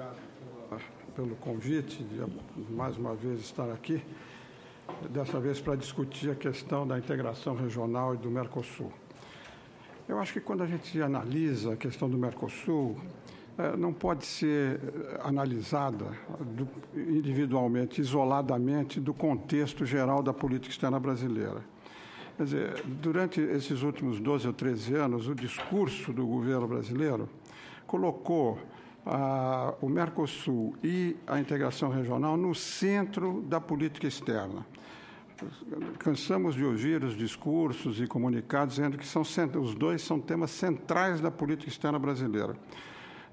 obrigado pelo convite de mais uma vez estar aqui, dessa vez para discutir a questão da integração regional e do Mercosul. Eu acho que quando a gente analisa a questão do Mercosul, não pode ser analisada individualmente, isoladamente, do contexto geral da política externa brasileira. Quer dizer, durante esses últimos 12 ou 13 anos, o discurso do governo brasileiro colocou o Mercosul e a integração regional no centro da política externa. Cansamos de ouvir os discursos e comunicados dizendo que os dois são temas centrais da política externa brasileira.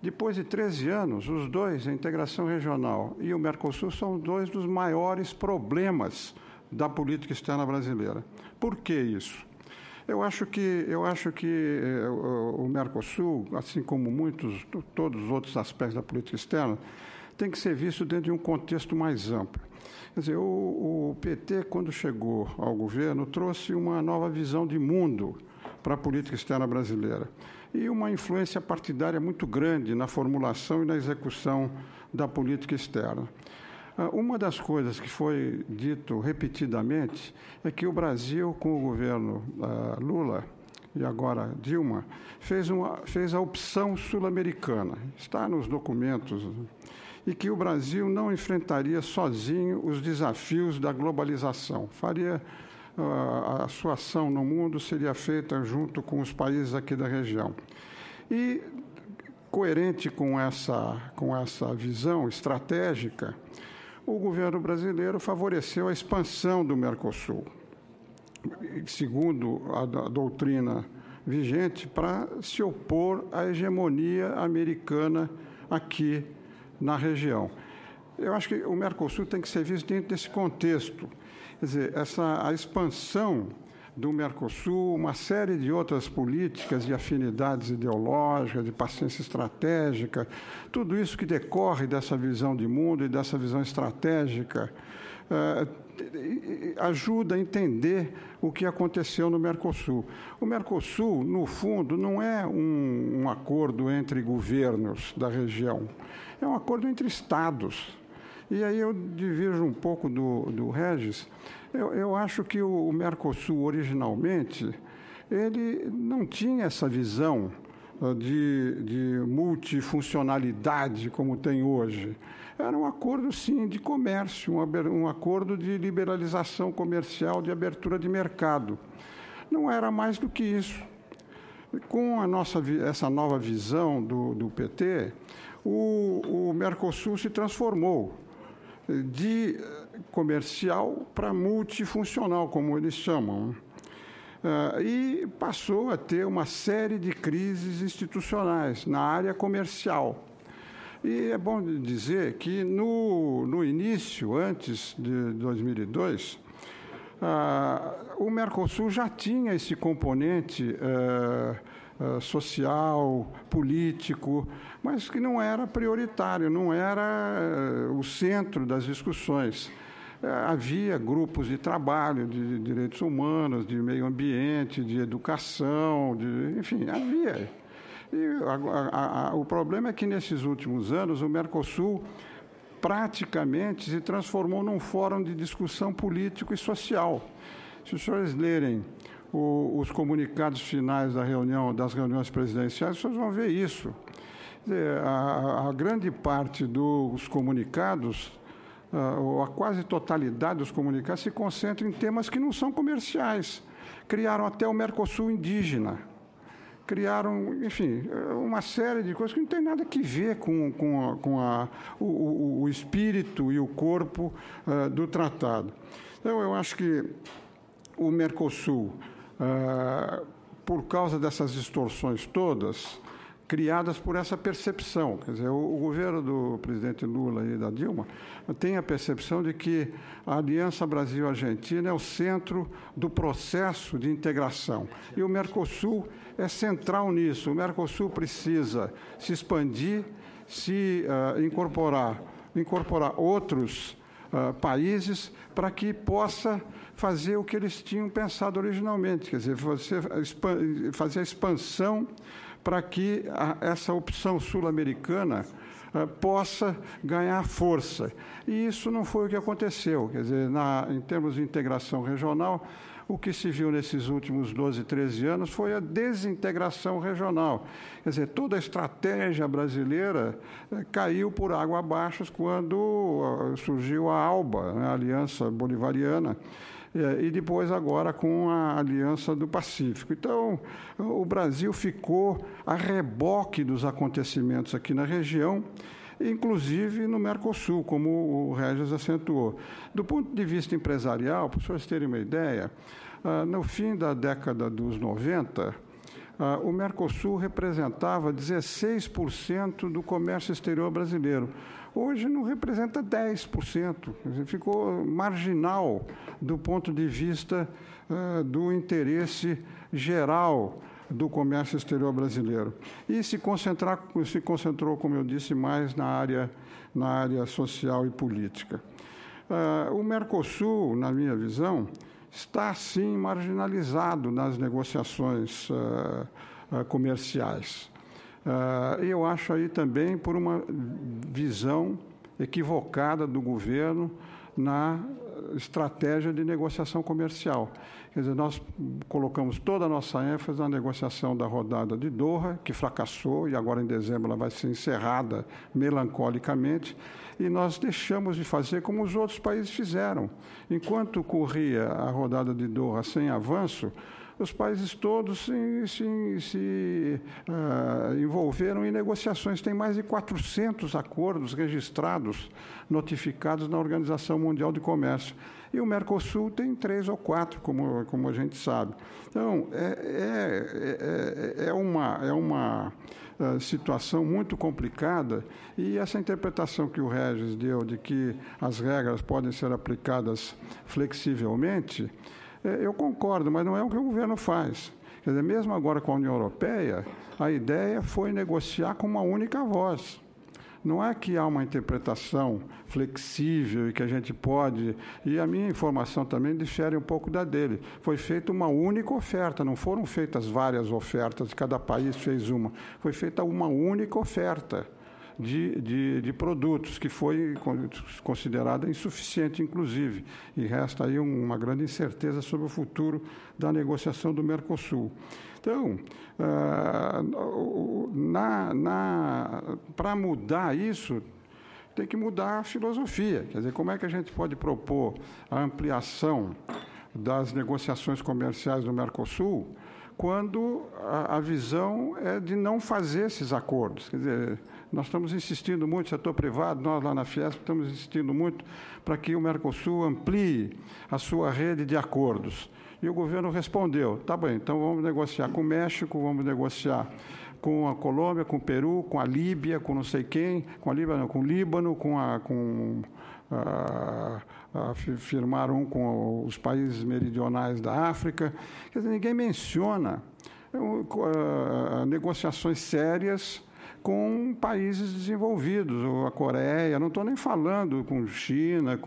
Depois de 13 anos, os dois, a integração regional e o Mercosul, são dois dos maiores problemas da política externa brasileira. Por que isso? Eu acho que o Mercosul, assim como todos os outros aspectos da política externa, tem que ser visto dentro de um contexto mais amplo. Quer dizer, o PT, quando chegou ao governo, trouxe uma nova visão de mundo para a política externa brasileira e uma influência partidária muito grande na formulação e na execução da política externa. Uma das coisas que foi dito repetidamente é que o Brasil, com o governo Lula e agora Dilma, fez a opção sul-americana, está nos documentos, e que o Brasil não enfrentaria sozinho os desafios da globalização. A sua ação no mundo seria feita junto com os países aqui da região. E, coerente com essa visão estratégica, o governo brasileiro favoreceu a expansão do Mercosul, segundo a doutrina vigente, para se opor à hegemonia americana aqui na região. Eu acho que o Mercosul tem que ser visto dentro desse contexto. Quer dizer, a expansão do Mercosul, uma série de outras políticas e afinidades ideológicas, de paciência estratégica, tudo isso que decorre dessa visão de mundo e dessa visão estratégica, ajuda a entender o que aconteceu no Mercosul. O Mercosul, no fundo, não é um acordo entre governos da região, é um acordo entre estados. E aí eu divirjo um pouco do Regis. Eu acho que o Mercosul, originalmente, ele não tinha essa visão de multifuncionalidade como tem hoje. Era um acordo, sim, de comércio, um acordo de liberalização comercial, de abertura de mercado. Não era mais do que isso. Com essa nova visão do PT, o Mercosul se transformou de comercial para multifuncional, como eles chamam, e passou a ter uma série de crises institucionais na área comercial. E é bom dizer que, no início, antes de 2002, o Mercosul já tinha esse componente social, político, mas que não era prioritário, não era o centro das discussões. Havia grupos de trabalho, de direitos humanos, de meio ambiente, de educação, enfim, havia. E o problema é que, nesses últimos anos, o Mercosul praticamente se transformou num fórum de discussão político e social. Se os senhores lerem os comunicados finais das reuniões presidenciais, os senhores vão ver isso. A grande parte dos comunicados, ou a quase totalidade dos comunicados, se concentra em temas que não são comerciais. Criaram até o Mercosul indígena. Criaram, enfim, uma série de coisas que não tem nada a ver com o espírito e o corpo do tratado. Então, eu acho que o Mercosul, por causa dessas distorções todas, criadas por essa percepção. Quer dizer, o governo do presidente Lula e da Dilma tem a percepção de que a Aliança Brasil-Argentina é o centro do processo de integração. E o Mercosul é central nisso. O Mercosul precisa se expandir, incorporar outros países para que possa fazer o que eles tinham pensado originalmente, quer dizer, fazer a expansão para que essa opção sul-americana possa ganhar força. E isso não foi o que aconteceu. Quer dizer, em termos de integração regional, o que se viu nesses últimos 12, 13 anos foi a desintegração regional. Quer dizer, toda a estratégia brasileira caiu por água abaixo quando surgiu a ALBA, né, a Aliança Bolivariana, e depois agora com a Aliança do Pacífico. Então, o Brasil ficou a reboque dos acontecimentos aqui na região, inclusive no Mercosul, como o Regis acentuou. Do ponto de vista empresarial, para os senhores terem uma ideia, no fim da década dos 90, o Mercosul representava 16% do comércio exterior brasileiro. Hoje não representa 10%, ficou marginal do ponto de vista do interesse geral do comércio exterior brasileiro. E se concentrou, como eu disse, mais na área social e política. O Mercosul, na minha visão, está, sim, marginalizado nas negociações comerciais. Eu acho aí também por uma visão equivocada do governo na estratégia de negociação comercial. Quer dizer, nós colocamos toda a nossa ênfase na negociação da rodada de Doha, que fracassou, e agora em dezembro ela vai ser encerrada melancolicamente, e nós deixamos de fazer como os outros países fizeram. Enquanto corria a rodada de Doha sem avanço, os países todos se envolveram em negociações. Tem mais de 400 acordos registrados, notificados na Organização Mundial de Comércio. E o Mercosul tem 3 ou 4, como a gente sabe. Então, é uma situação muito complicada, e essa interpretação que o Regis deu de que as regras podem ser aplicadas flexivelmente, eu concordo, mas não é o que o governo faz. Quer dizer, mesmo agora com a União Europeia, a ideia foi negociar com uma única voz. Não é que há uma interpretação flexível e que a gente pode... E a minha informação também difere um pouco da dele. Foi feita uma única oferta, não foram feitas várias ofertas, cada país fez uma. Foi feita uma única oferta de produtos, que foi considerada insuficiente, inclusive, e resta aí uma grande incerteza sobre o futuro da negociação do Mercosul. Então, para mudar isso, tem que mudar a filosofia. Quer dizer, como é que a gente pode propor a ampliação das negociações comerciais do Mercosul quando a visão é de não fazer esses acordos? Quer dizer, nós estamos insistindo muito, setor privado, nós lá na Fiesp estamos insistindo muito para que o Mercosul amplie a sua rede de acordos. E o governo respondeu, tá bem, então vamos negociar com o México, vamos negociar com a Colômbia, com o Peru, com a Líbia, com não sei quem, com a Líbia não, com o Líbano, firmaram com os países meridionais da África. Quer dizer, ninguém menciona negociações sérias com países desenvolvidos, ou a Coreia, não estou nem falando com China,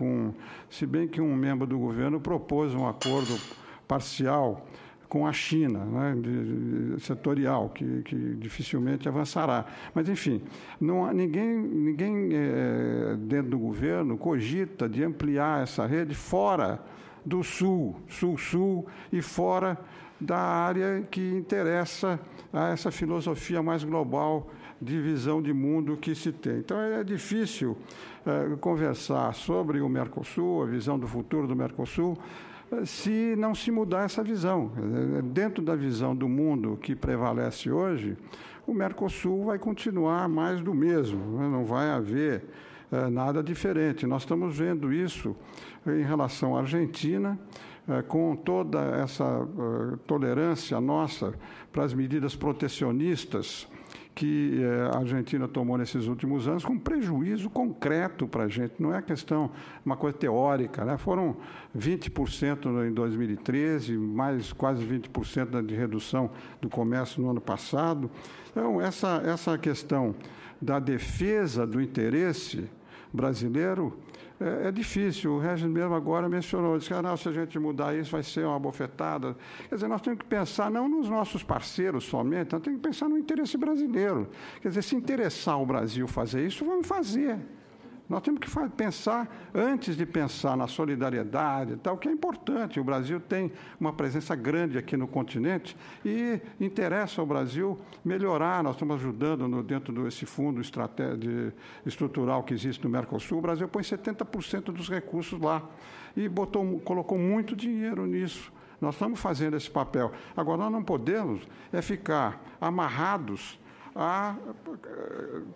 se bem que um membro do governo propôs um acordo parcial com a China, né, setorial, que dificilmente avançará. Mas, enfim, ninguém dentro do governo cogita de ampliar essa rede fora do Sul, Sul-Sul, e fora da área que interessa a essa filosofia mais global de visão de mundo que se tem. Então, é difícil conversar sobre o Mercosul, a visão do futuro do Mercosul, se não se mudar essa visão. Dentro da visão do mundo que prevalece hoje, o Mercosul vai continuar mais do mesmo, né? Não vai haver nada diferente. Nós estamos vendo isso em relação à Argentina, com toda essa tolerância nossa para as medidas protecionistas que a Argentina tomou nesses últimos anos, com prejuízo concreto para a gente. Não é questão, uma coisa teórica, né? Foram 20% em 2013, mais quase 20% de redução do comércio no ano passado. Então, essa questão da defesa do interesse brasileiro é difícil. O Regis mesmo agora mencionou, disse que se a gente mudar isso vai ser uma bofetada. Quer dizer, nós temos que pensar não nos nossos parceiros somente, nós temos que pensar no interesse brasileiro. Quer dizer, se interessar o Brasil fazer isso, vamos fazer. Nós temos que pensar, antes de pensar na solidariedade e tal, que é importante. O Brasil tem uma presença grande aqui no continente e interessa ao Brasil melhorar. Nós estamos ajudando dentro desse fundo estrutural que existe no Mercosul. O Brasil põe 70% dos recursos lá e colocou muito dinheiro nisso. Nós estamos fazendo esse papel. Agora, nós não podemos ficar amarrados a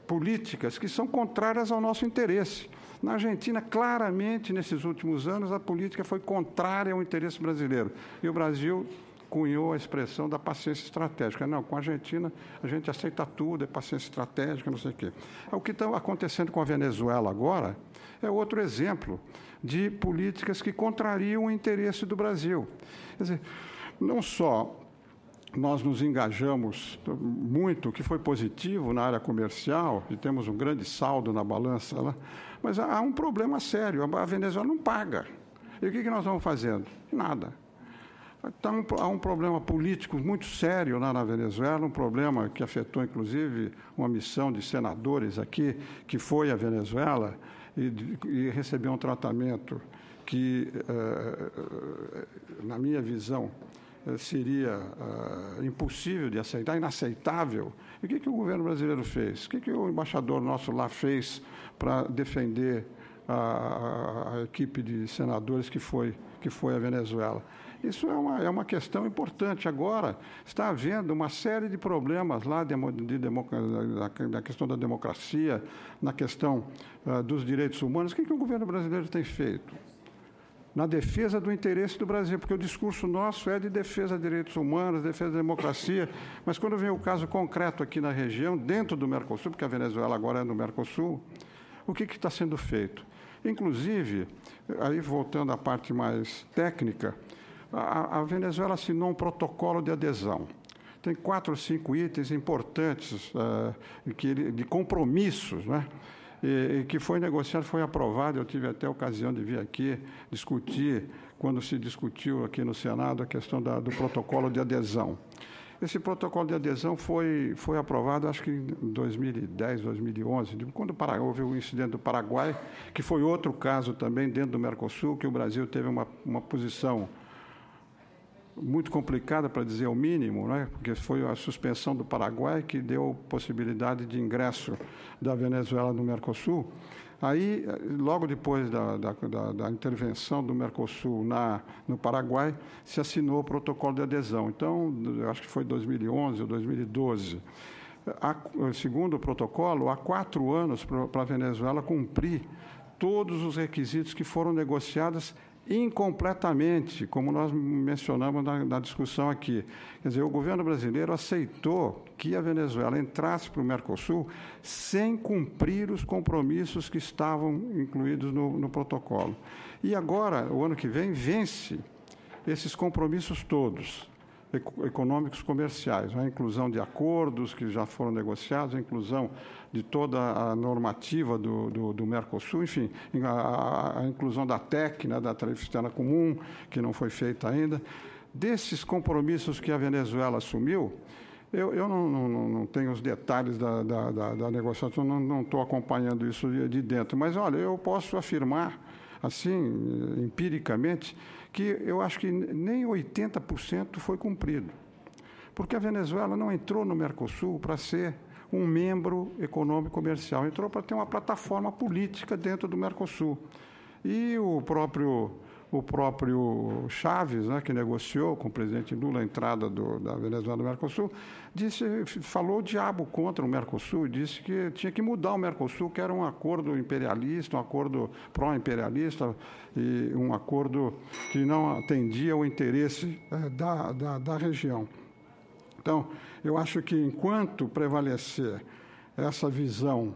políticas que são contrárias ao nosso interesse. Na Argentina, claramente, nesses últimos anos, a política foi contrária ao interesse brasileiro. E o Brasil cunhou a expressão da paciência estratégica. Não, com a Argentina, a gente aceita tudo, é paciência estratégica, não sei o quê. O que está acontecendo com a Venezuela agora é outro exemplo de políticas que contrariam o interesse do Brasil. Quer dizer, não só nós nos engajamos muito, o que foi positivo na área comercial, e temos um grande saldo na balança lá, mas há um problema sério, a Venezuela não paga. E o que nós estamos fazendo? Nada. Então, há um problema político muito sério lá na Venezuela, um problema que afetou, inclusive, uma missão de senadores aqui, que foi à Venezuela e recebeu um tratamento que, na minha visão, seria impossível de aceitar, inaceitável. E o que o governo brasileiro fez? O que o embaixador nosso lá fez para defender a equipe de senadores que foi à Venezuela? Isso é uma questão importante. Agora, está havendo uma série de problemas lá na questão da democracia, na questão dos direitos humanos. O que o governo brasileiro tem feito? Na defesa do interesse do Brasil, porque o discurso nosso é de defesa de direitos humanos, defesa da democracia, mas quando vem o caso concreto aqui na região, dentro do Mercosul, porque a Venezuela agora é no Mercosul, o que está sendo feito? Inclusive, aí voltando à parte mais técnica, a Venezuela assinou um protocolo de adesão. Tem 4 ou 5 itens importantes de compromissos, né? E que foi negociado, foi aprovado. Eu tive até a ocasião de vir aqui discutir, quando se discutiu aqui no Senado, a questão do protocolo de adesão. Esse protocolo de adesão foi aprovado, acho que em 2010, 2011, quando houve o incidente do Paraguai, que foi outro caso também dentro do Mercosul, que o Brasil teve uma posição muito complicada, para dizer o mínimo, né? Porque foi a suspensão do Paraguai que deu possibilidade de ingresso da Venezuela no Mercosul. Aí, logo depois da intervenção do Mercosul no Paraguai, se assinou o protocolo de adesão. Então, acho que foi 2011 ou 2012. Segundo o protocolo, há 4 anos para a Venezuela cumprir todos os requisitos que foram negociados incompletamente, como nós mencionamos na discussão aqui. Quer dizer, o governo brasileiro aceitou que a Venezuela entrasse para o Mercosul sem cumprir os compromissos que estavam incluídos no protocolo. E agora, o ano que vem, vence esses compromissos todos, econômicos comerciais, a inclusão de acordos que já foram negociados, a inclusão de toda a normativa do Mercosul, enfim, a inclusão da TEC, né, da Tarifa Externa Comum, que não foi feita ainda. Desses compromissos que a Venezuela assumiu, eu não tenho os detalhes da negociação, não estou acompanhando isso de dentro, mas, olha, eu posso afirmar, assim, empiricamente, que eu acho que nem 80% foi cumprido. Porque a Venezuela não entrou no Mercosul para ser um membro econômico comercial, entrou para ter uma plataforma política dentro do Mercosul. E o próprio Chávez, né, que negociou com o presidente Lula a entrada da Venezuela no Mercosul, falou o diabo contra o Mercosul, disse que tinha que mudar o Mercosul, que era um acordo imperialista, um acordo pró-imperialista, e um acordo que não atendia ao interesse da região. Então, eu acho que enquanto prevalecer essa visão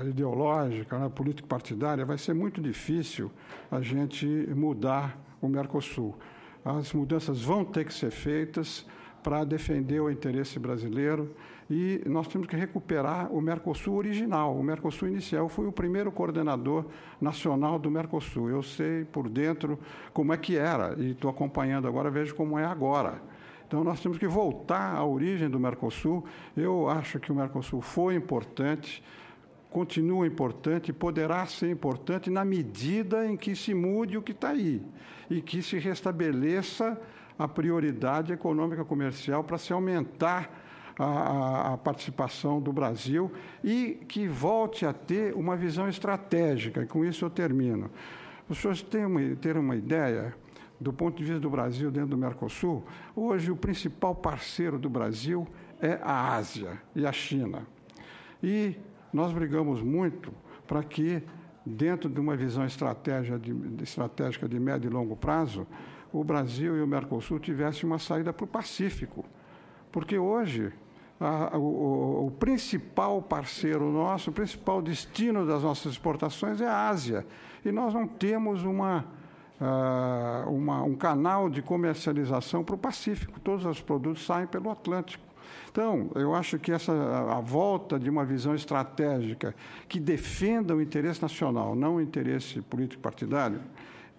ideológica, né, político-partidária, vai ser muito difícil a gente mudar o Mercosul. As mudanças vão ter que ser feitas para defender o interesse brasileiro, e nós temos que recuperar o Mercosul original, o Mercosul inicial. Eu fui o primeiro coordenador nacional do Mercosul. Eu sei por dentro como é que era, e estou acompanhando agora, vejo como é agora. Então, nós temos que voltar à origem do Mercosul. Eu acho que o Mercosul foi importante, continua importante e poderá ser importante na medida em que se mude o que está aí e que se restabeleça a prioridade econômica comercial para se aumentar a participação do Brasil e que volte a ter uma visão estratégica. E com isso eu termino. Os senhores terem uma ideia, do ponto de vista do Brasil dentro do Mercosul, hoje o principal parceiro do Brasil é a Ásia e a China. E nós brigamos muito para que, dentro de uma visão estratégica de médio e longo prazo, o Brasil e o Mercosul tivessem uma saída para o Pacífico. Porque hoje o principal parceiro nosso, o principal destino das nossas exportações é a Ásia. E nós não temos um canal de comercialização para o Pacífico. Todos os produtos saem pelo Atlântico. Então, eu acho que a volta de uma visão estratégica que defenda o interesse nacional, não o interesse político-partidário,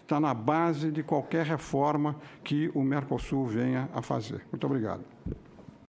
está na base de qualquer reforma que o Mercosul venha a fazer. Muito obrigado.